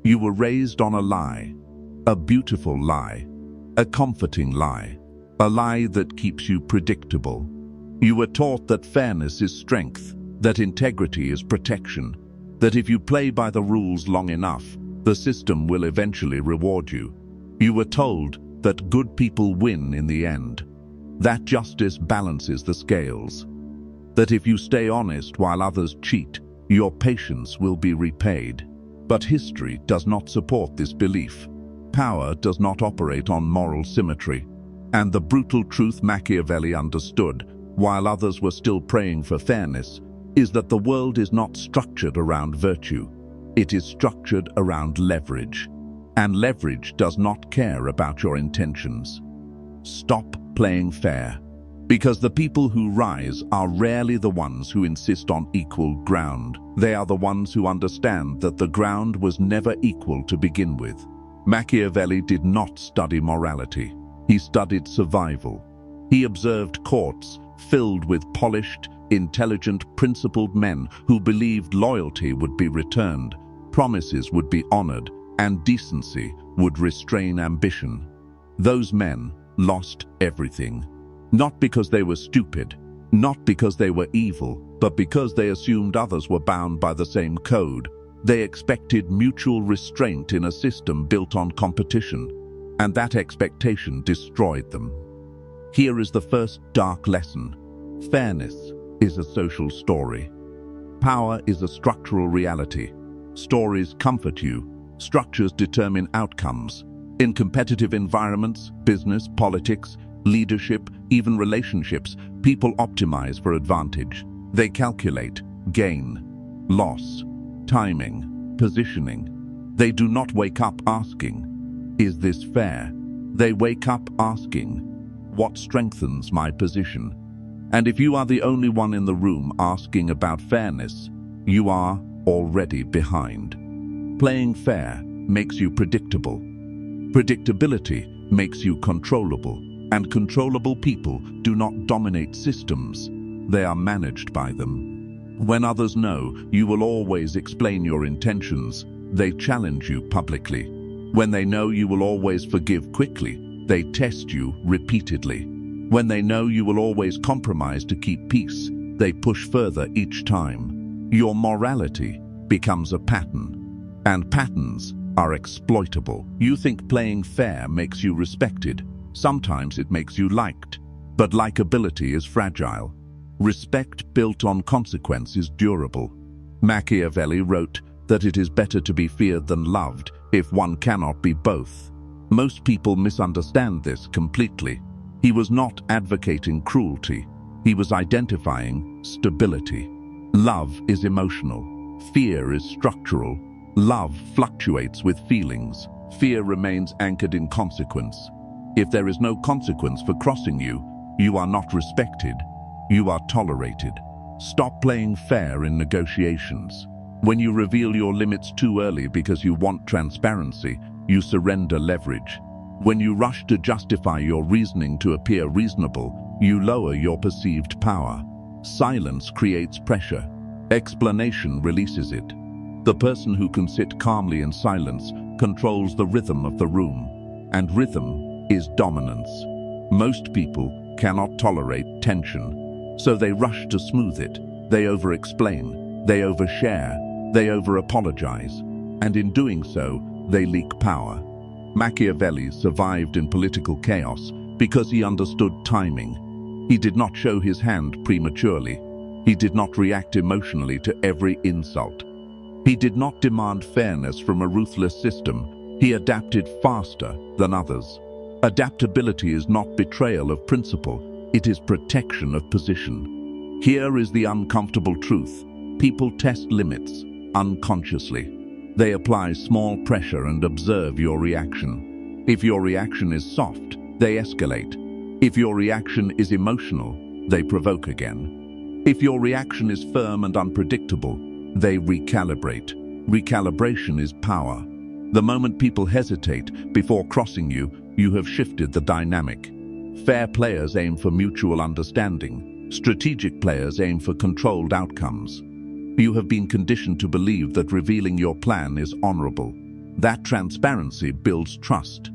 You were raised on a lie, a beautiful lie, a comforting lie, a lie that keeps you predictable. You were taught that fairness is strength, that integrity is protection, that if you play by the rules long enough, the system will eventually reward you. You were told that good people win in the end, that justice balances the scales, that if you stay honest while others cheat, your patience will be repaid. But history does not support this belief. Power does not operate on moral symmetry, and the brutal truth Machiavelli understood, while others were still praying for fairness, is that the world is not structured around virtue. It is structured around leverage, and leverage does not care about your intentions. Stop playing fair, because the people who rise are rarely the ones who insist on equal ground. They are the ones who understand that the ground was never equal to begin with. Machiavelli did not study morality. He studied survival. He observed courts filled with polished, intelligent, principled men who believed loyalty would be returned, promises would be honored, and decency would restrain ambition. Those men lost everything. Not because they were stupid, not because they were evil, but because they assumed others were bound by the same code. They expected mutual restraint in a system built on competition, and that expectation destroyed them. Here is the first dark lesson. Fairness is a social story. Power is a structural reality. Stories comfort you. Structures determine outcomes. In competitive environments, business, politics, leadership, even relationships, people optimize for advantage. They calculate gain, loss, timing, positioning. They do not wake up asking, "Is this fair?" They wake up asking, "What strengthens my position?" And if you are the only one in the room asking about fairness, you are already behind. Playing fair makes you predictable. Predictability makes you controllable. And controllable people do not dominate systems, they are managed by them. When others know you will always explain your intentions, they challenge you publicly. When they know you will always forgive quickly, they test you repeatedly. When they know you will always compromise to keep peace, they push further each time. Your morality becomes a pattern, and patterns are exploitable. You think playing fair makes you respected. Sometimes it makes you liked, but likability is fragile. Respect built on consequence is durable. Machiavelli wrote that it is better to be feared than loved if one cannot be both. Most people misunderstand this completely. He was not advocating cruelty. He was identifying stability. Love is emotional. Fear is structural. Love fluctuates with feelings. Fear remains anchored in consequence. If there is no consequence for crossing you, you are not respected. You are tolerated. Stop playing fair in negotiations. When you reveal your limits too early because you want transparency, you surrender leverage. When you rush to justify your reasoning to appear reasonable, you lower your perceived power. Silence creates pressure. Explanation releases it. The person who can sit calmly in silence controls the rhythm of the room, and rhythm is dominance. Most people cannot tolerate tension, so they rush to smooth it. They over-explain, they overshare, they over-apologize, and in doing so, they leak power. Machiavelli survived in political chaos because he understood timing. He did not show his hand prematurely. He did not react emotionally to every insult. He did not demand fairness from a ruthless system. He adapted faster than others. Adaptability is not betrayal of principle, it is protection of position. Here is the uncomfortable truth. People test limits unconsciously. They apply small pressure and observe your reaction. If your reaction is soft, they escalate. If your reaction is emotional, they provoke again. If your reaction is firm and unpredictable, they recalibrate. Recalibration is power. The moment people hesitate before crossing you, you have shifted the dynamic. Fair players aim for mutual understanding. Strategic players aim for controlled outcomes. You have been conditioned to believe that revealing your plan is honorable. That transparency builds trust.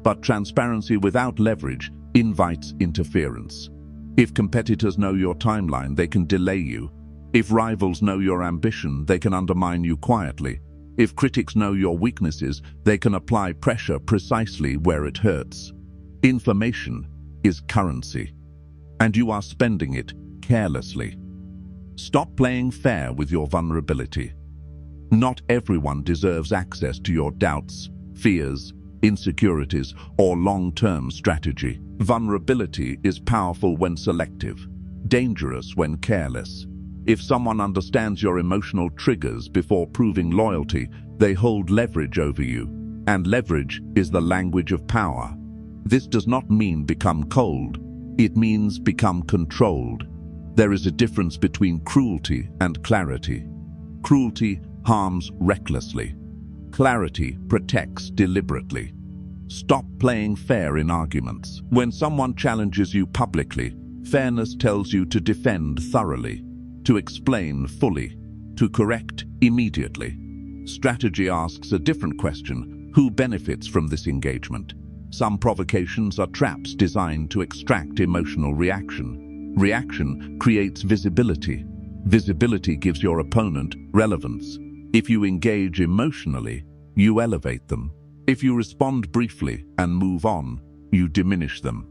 But transparency without leverage invites interference. If competitors know your timeline, they can delay you. If rivals know your ambition, they can undermine you quietly. If critics know your weaknesses, they can apply pressure precisely where it hurts. Information is currency, and you are spending it carelessly. Stop playing fair with your vulnerability. Not everyone deserves access to your doubts, fears, insecurities, or long-term strategy. Vulnerability is powerful when selective, dangerous when careless. If someone understands your emotional triggers before proving loyalty, they hold leverage over you, and leverage is the language of power. This does not mean become cold. It means become controlled. There is a difference between cruelty and clarity. Cruelty harms recklessly. Clarity protects deliberately. Stop playing fair in arguments. When someone challenges you publicly, fairness tells you to defend thoroughly, to explain fully, to correct immediately. Strategy asks a different question: who benefits from this engagement? Some provocations are traps designed to extract emotional reaction. Reaction creates visibility. Visibility gives your opponent relevance. If you engage emotionally, you elevate them. If you respond briefly and move on, you diminish them.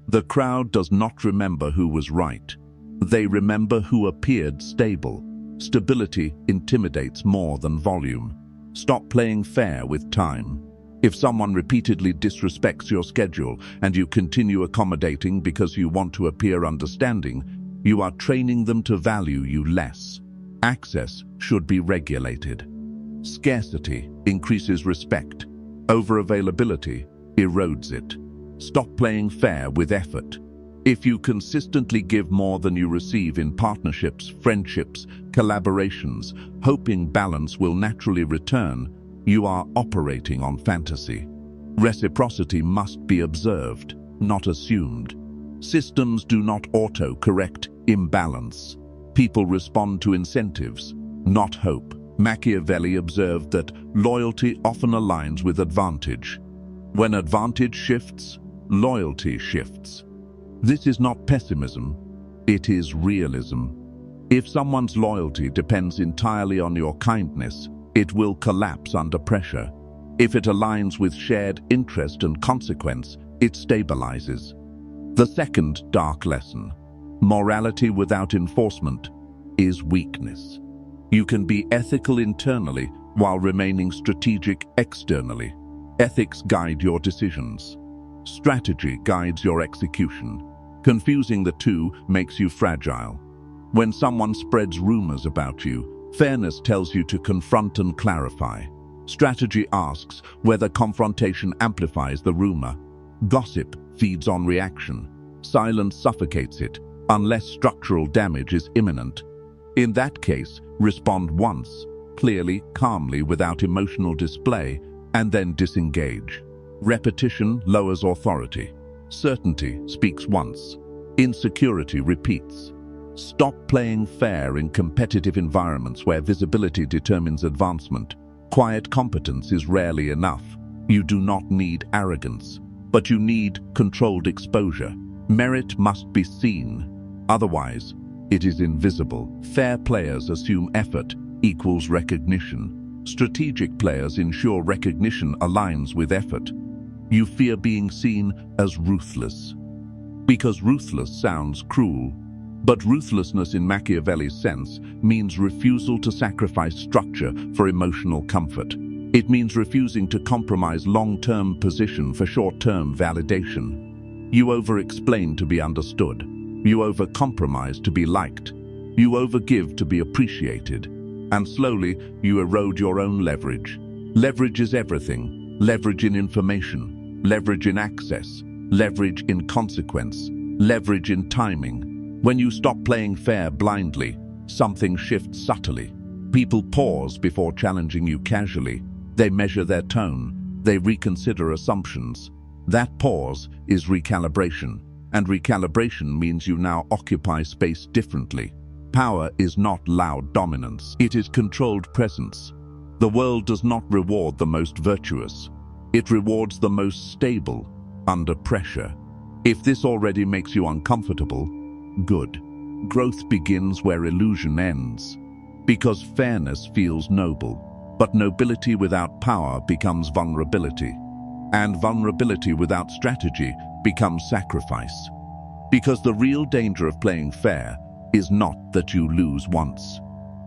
The crowd does not remember who was right. They remember who appeared stable. Stability intimidates more than volume. Stop playing fair with time. If someone repeatedly disrespects your schedule and you continue accommodating because you want to appear understanding, you are training them to value you less. Access should be regulated. Scarcity increases respect. Over-availability erodes it. Stop playing fair with effort. If you consistently give more than you receive in partnerships, friendships, collaborations, hoping balance will naturally return, you are operating on fantasy. Reciprocity must be observed, not assumed. Systems do not auto-correct imbalance. People respond to incentives, not hope. Machiavelli observed that loyalty often aligns with advantage. When advantage shifts, loyalty shifts. This is not pessimism, it is realism. If someone's loyalty depends entirely on your kindness, it will collapse under pressure. If it aligns with shared interest and consequence, it stabilizes. The second dark lesson: morality without enforcement is weakness. You can be ethical internally while remaining strategic externally. Ethics guide your decisions. Strategy guides your execution. Confusing the two makes you fragile. When someone spreads rumors about you, fairness tells you to confront and clarify. Strategy asks whether confrontation amplifies the rumor. Gossip feeds on reaction. Silence suffocates it, unless structural damage is imminent. In that case, respond once, clearly, calmly, without emotional display, and then disengage. Repetition lowers authority. Certainty speaks once. Insecurity repeats. Stop playing fair in competitive environments where visibility determines advancement. Quiet competence is rarely enough. You do not need arrogance, but you need controlled exposure. Merit must be seen. Otherwise, it is invisible. Fair players assume effort equals recognition. Strategic players ensure recognition aligns with effort. You fear being seen as ruthless, because ruthless sounds cruel. But ruthlessness in Machiavelli's sense means refusal to sacrifice structure for emotional comfort. It means refusing to compromise long-term position for short-term validation. You over-explain to be understood. You over-compromise to be liked. You overgive to be appreciated. And slowly, you erode your own leverage. Leverage is everything. Leverage in information. Leverage in access. Leverage in consequence. Leverage in timing. When you stop playing fair blindly, something shifts subtly. People pause before challenging you casually. They measure their tone. They reconsider assumptions. That pause is recalibration, and recalibration means you now occupy space differently. Power is not loud dominance. It is controlled presence. The world does not reward the most virtuous. It rewards the most stable, under pressure. If this already makes you uncomfortable, good. Growth begins where illusion ends. Because fairness feels noble, but nobility without power becomes vulnerability. And vulnerability without strategy becomes sacrifice. Because the real danger of playing fair is not that you lose once.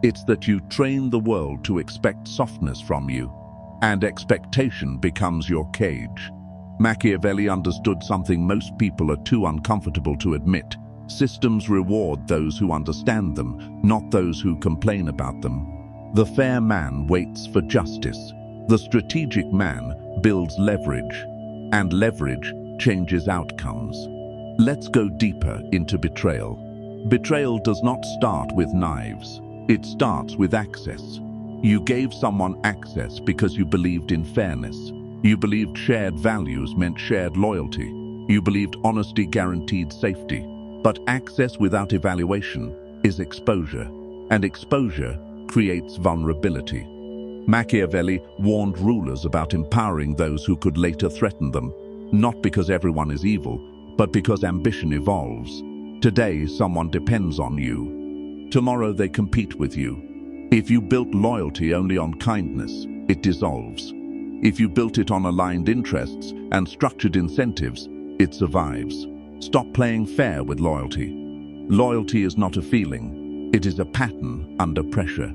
It's that you train the world to expect softness from you, and expectation becomes your cage. Machiavelli understood something most people are too uncomfortable to admit. Systems reward those who understand them, not those who complain about them. The fair man waits for justice. The strategic man builds leverage, and leverage changes outcomes. Let's go deeper into betrayal. Betrayal does not start with knives. It starts with access. You gave someone access because you believed in fairness. You believed shared values meant shared loyalty. You believed honesty guaranteed safety. But access without evaluation is exposure, and exposure creates vulnerability. Machiavelli warned rulers about empowering those who could later threaten them, not because everyone is evil, but because ambition evolves. Today, someone depends on you. Tomorrow, they compete with you. If you built loyalty only on kindness, it dissolves. If you built it on aligned interests and structured incentives, it survives. Stop playing fair with loyalty. Loyalty is not a feeling. It is a pattern under pressure.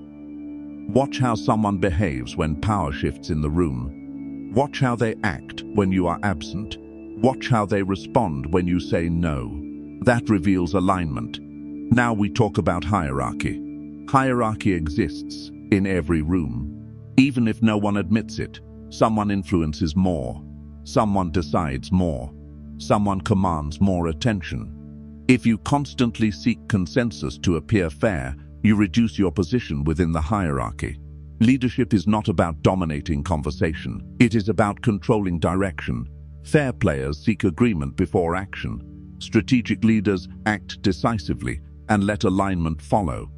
Watch how someone behaves when power shifts in the room. Watch how they act when you are absent. Watch how they respond when you say no. That reveals alignment. Now we talk about hierarchy. Hierarchy exists in every room. Even if no one admits it, someone influences more. Someone decides more. Someone commands more attention. If you constantly seek consensus to appear fair, you reduce your position within the hierarchy. Leadership is not about dominating conversation. It is about controlling direction. Fair players seek agreement before action. Strategic leaders act decisively and let alignment follow.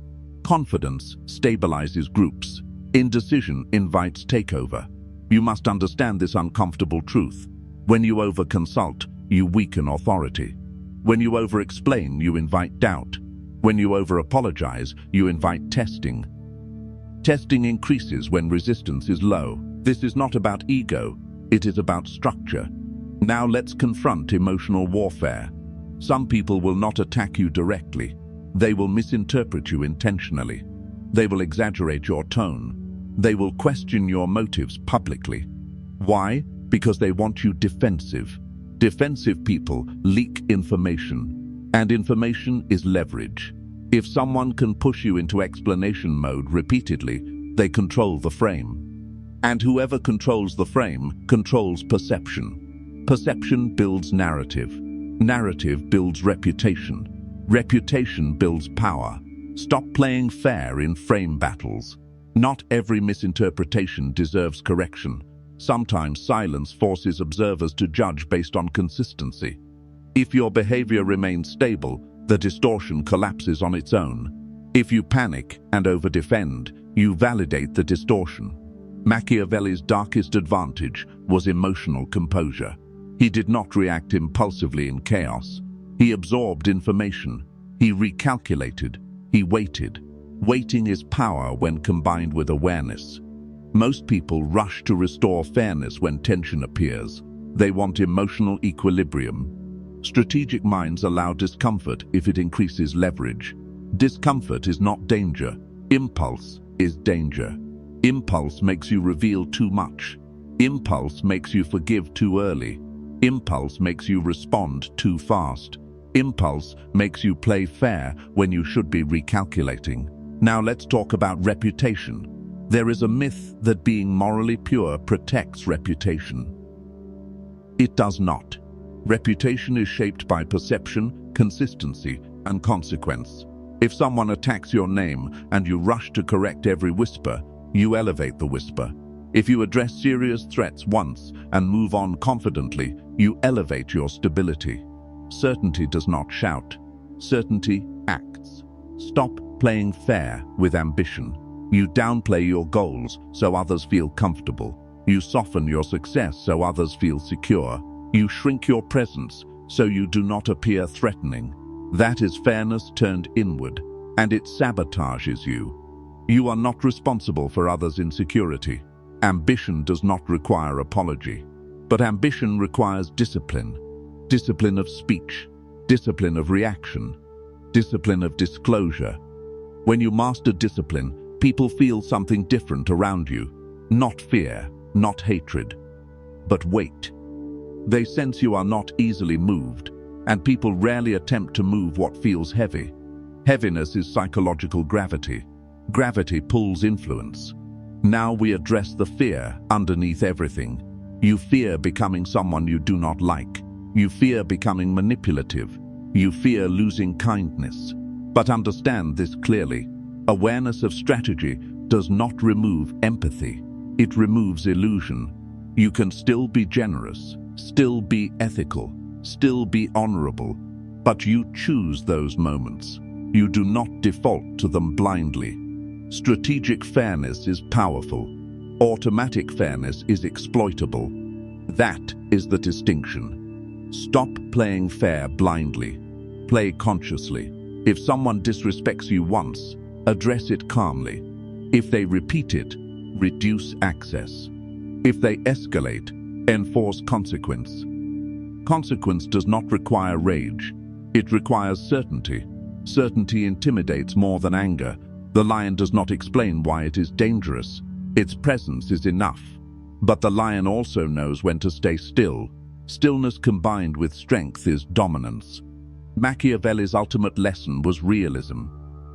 Confidence stabilizes groups. Indecision invites takeover. You must understand this uncomfortable truth. When you over-consult, you weaken authority. When you over-explain, you invite doubt. When you over-apologize, you invite testing. Testing increases when resistance is low. This is not about ego, it is about structure. Now let's confront emotional warfare. Some people will not attack you directly. They will misinterpret you intentionally. They will exaggerate your tone. They will question your motives publicly. Why? Because they want you defensive. Defensive people leak information, and information is leverage. If someone can push you into explanation mode repeatedly, they control the frame. And whoever controls the frame controls perception. Perception builds narrative. Narrative builds reputation. Reputation builds power. Stop playing fair in frame battles. Not every misinterpretation deserves correction. Sometimes silence forces observers to judge based on consistency. If your behavior remains stable, the distortion collapses on its own. If you panic and over-defend, you validate the distortion. Machiavelli's darkest advantage was emotional composure. He did not react impulsively in chaos. He absorbed information. He recalculated. He waited. Waiting is power when combined with awareness. Most people rush to restore fairness when tension appears. They want emotional equilibrium. Strategic minds allow discomfort if it increases leverage. Discomfort is not danger. Impulse is danger. Impulse makes you reveal too much. Impulse makes you forgive too early. Impulse makes you respond too fast. Impulse makes you play fair when you should be recalculating. Now let's talk about reputation. There is a myth that being morally pure protects reputation. It does not. Reputation is shaped by perception, consistency, and consequence. If someone attacks your name and you rush to correct every whisper, you elevate the whisper. If you address serious threats once and move on confidently, you elevate your stability. Certainty does not shout. Certainty acts. Stop playing fair with ambition. You downplay your goals so others feel comfortable. You soften your success so others feel secure. You shrink your presence so you do not appear threatening. That is fairness turned inward, and it sabotages you. You are not responsible for others' insecurity. Ambition does not require apology, but ambition requires discipline. Discipline of speech, discipline of reaction, discipline of disclosure. When you master discipline, people feel something different around you. Not fear, not hatred, but weight. They sense you are not easily moved, and people rarely attempt to move what feels heavy. Heaviness is psychological gravity. Gravity pulls influence. Now we address the fear underneath everything. You fear becoming someone you do not like. You fear becoming manipulative. You fear losing kindness. But understand this clearly. Awareness of strategy does not remove empathy. It removes illusion. You can still be generous, still be ethical, still be honorable, but you choose those moments. You do not default to them blindly. Strategic fairness is powerful. Automatic fairness is exploitable. That is the distinction. Stop playing fair blindly. Play consciously. If someone disrespects you once, address it calmly. If they repeat it, reduce access. If they escalate, enforce consequence. Consequence does not require rage. It requires certainty. Certainty intimidates more than anger. The lion does not explain why it is dangerous. Its presence is enough. But the lion also knows when to stay still. Stillness combined with strength is dominance. Machiavelli's ultimate lesson was realism.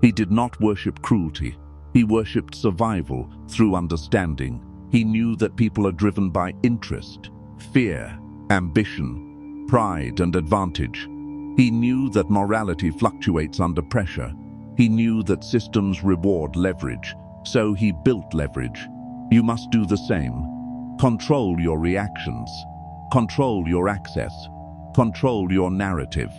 He did not worship cruelty. He worshipped survival through understanding. He knew that people are driven by interest, fear, ambition, pride, and advantage. He knew that morality fluctuates under pressure. He knew that systems reward leverage, so he built leverage. You must do the same. Control your reactions. Control your access. Control your narrative.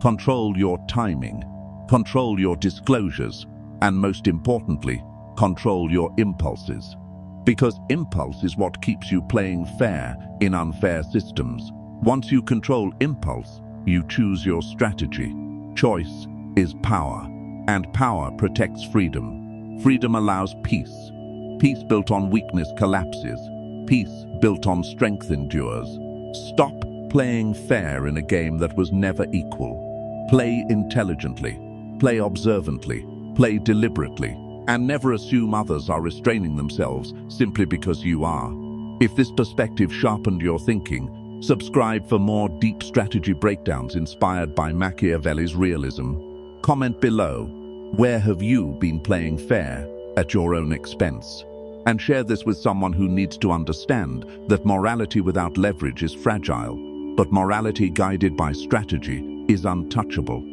Control your timing. Control your disclosures. And most importantly, control your impulses. Because impulse is what keeps you playing fair in unfair systems. Once you control impulse, you choose your strategy. Choice is power, and power protects freedom. Freedom allows peace. Peace built on weakness collapses. Peace built on strength endures. Stop playing fair in a game that was never equal. Play intelligently. Play observantly. Play deliberately. And never assume others are restraining themselves simply because you are. If this perspective sharpened your thinking, subscribe for more deep strategy breakdowns inspired by Machiavelli's realism. Comment below, where have you been playing fair at your own expense? And share this with someone who needs to understand that morality without leverage is fragile, but morality guided by strategy is untouchable.